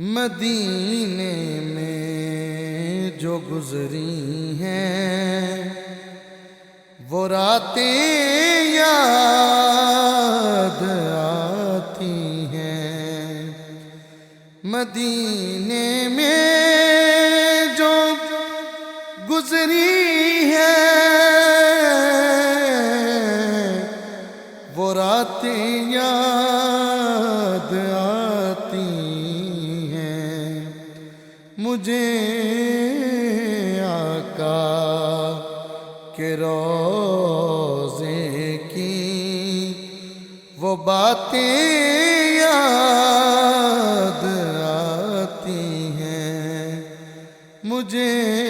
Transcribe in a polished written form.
مدینے میں جو گزری ہیں وہ راتیں یاد آتی ہیں۔ مدینے میں جو گزری ہیں وہ راتیں یاد آتی ہیں۔ مجھے آقا کے روضے کی وہ باتیں یاد آتی ہیں۔ مجھے